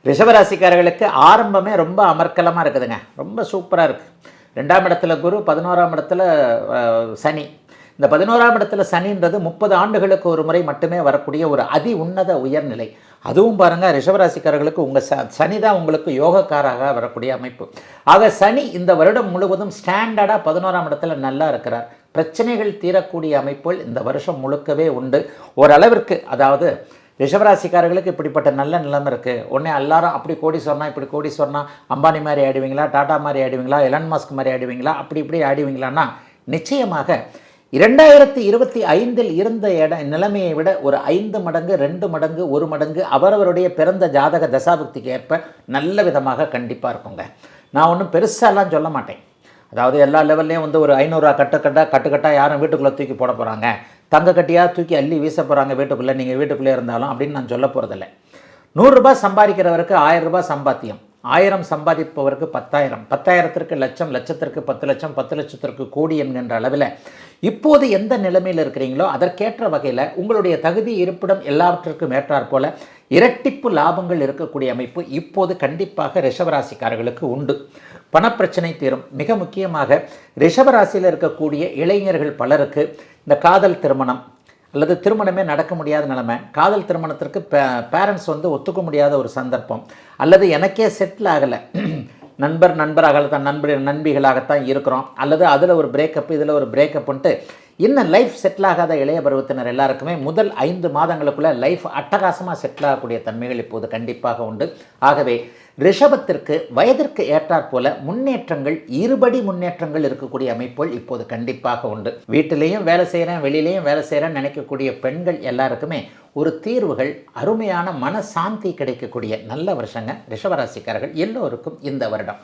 ரிஷபராசிக்காரர்களுக்கு ஆரம்பமே ரொம்ப அமர்க்கலமாக இருக்குதுங்க. ரொம்ப சூப்பராக இருக்குது. 2ஆம் இடத்துல குரு, 11ஆம் இடத்துல சனி. இந்த 11ஆம் இடத்துல சனின்றது 30 ஆண்டுகளுக்கு ஒரு முறை மட்டுமே வரக்கூடிய ஒரு அதி உன்னத உயர்நிலை. அதுவும் பாருங்கள், ரிஷபராசிக்காரர்களுக்கு உங்கள் சனி தான் உங்களுக்கு யோகக்காராக வரக்கூடிய அமைப்பு. ஆக சனி இந்த வருடம் முழுவதும் ஸ்டாண்டர்டாக 11ஆம் இடத்துல நல்லா இருக்கிறார். பிரச்சனைகள் தீரக்கூடிய அமைப்புகள் இந்த வருஷம் முழுக்கவே உண்டு. ஓரளவிற்கு, அதாவது ரிஷபராசிக்காரர்களுக்கு இப்படிப்பட்ட நல்ல நிலைமை இருக்குது. உடனே எல்லாரும் அப்படி கோடீஸ்வரனா இப்படி கோடீஸ்வரனா, அம்பானி மாதிரி ஆயிடுவீங்களா, டாடா மாதிரி ஆயிடுவீங்களா, எலன் மஸ்க் மாதிரி ஆயிடுவீங்களா, அப்படி இப்படி ஆயிடுவீங்களான்னா நிச்சயமாக 2025 இருந்த நிலைமையை விட ஒரு 5 மடங்கு, 2 மடங்கு, 1 மடங்கு அவரவருடைய பிறந்த ஜாதக தசாபுக்திக்கு ஏற்ப நல்ல விதமாக கண்டிப்பாக இருக்குங்க. நான் ஒன்றும் பெருசாலாம் சொல்ல மாட்டேன். அதாவது எல்லா லெவல்லையும் வந்து ஒரு 500 கட்டுக்கட்டாக யாரும் வீட்டுக்குள்ளே தூக்கி போட போகிறாங்க, தங்க கட்டியாக தூக்கி அள்ளி வீச போகிறாங்க வீட்டுக்குள்ளே, நீங்கள் வீட்டுக்குள்ளே இருந்தாலும் அப்படின்னு நான் சொல்ல போகிறதில்ல. 100 ரூபாய் சம்பாதிக்கிறவருக்கு 1000 ரூபாய் சம்பாத்தியம், 1000 சம்பாதிப்பவருக்கு 10,000, 10,000த்திற்கு லட்சம், லட்சத்திற்கு 10 லட்சம், 10 லட்சத்திற்கு கோடி என்கின்ற அளவில் இப்போது எந்த நிலைமையில் இருக்கிறீங்களோ அதற்கேற்ற வகையில் உங்களுடைய தகுதி, இருப்பிடம் எல்லாவற்றிற்கும் ஏற்றாற் போல இரட்டிப்பு லாபங்கள் இருக்கக்கூடிய அமைப்பு இப்போது கண்டிப்பாக ரிஷபராசிக்காரர்களுக்கு உண்டு. பணப்பிரச்சனை தீரும். மிக முக்கியமாக ரிஷபராசியில் இருக்கக்கூடிய இளைஞர்கள் பலருக்கு இந்த காதல் திருமணம் அல்லது திருமணமே நடக்க முடியாத நிலைமை, காதல் திருமணத்திற்கு பேரண்ட்ஸ் வந்து ஒத்துக்க முடியாத ஒரு சந்தர்ப்பம், அல்லது எனக்கே செட்டில் ஆகலை, நண்பராகத்தான் நண்பிகளாகத்தான் இருக்கிறோம், அல்லது அதில் ஒரு பிரேக்கப் இதில் ஒரு பிரேக்கப்புன்ட்டு இன்னும் லைஃப் செட்டில் ஆகாத இளைய பருவத்தினர் எல்லாருக்குமே முதல் 5 மாதங்களுக்குள்ளே லைஃப் அட்டகாசமாக செட்டில் ஆகக்கூடிய தன்மைகள் இப்போது கண்டிப்பாக உண்டு. ஆகவே ரிஷபத்திற்கு வயதிற்கு ஏற்றாற் போல முன்னேற்றங்கள், இருபடி முன்னேற்றங்கள் இருக்கக்கூடிய அமைப்புகள் இப்போது கண்டிப்பாக உண்டு. வீட்டிலையும் வேலை செய்கிறேன், வெளியிலையும் வேலை செய்கிறேன்னு நினைக்கக்கூடிய பெண்கள் எல்லாருக்குமே ஒரு தீர்வுகள், அருமையான மனசாந்தி கிடைக்கக்கூடிய நல்ல வருஷங்க ரிஷபராசிக்காரர்கள் எல்லோருக்கும் இந்த வருடம்.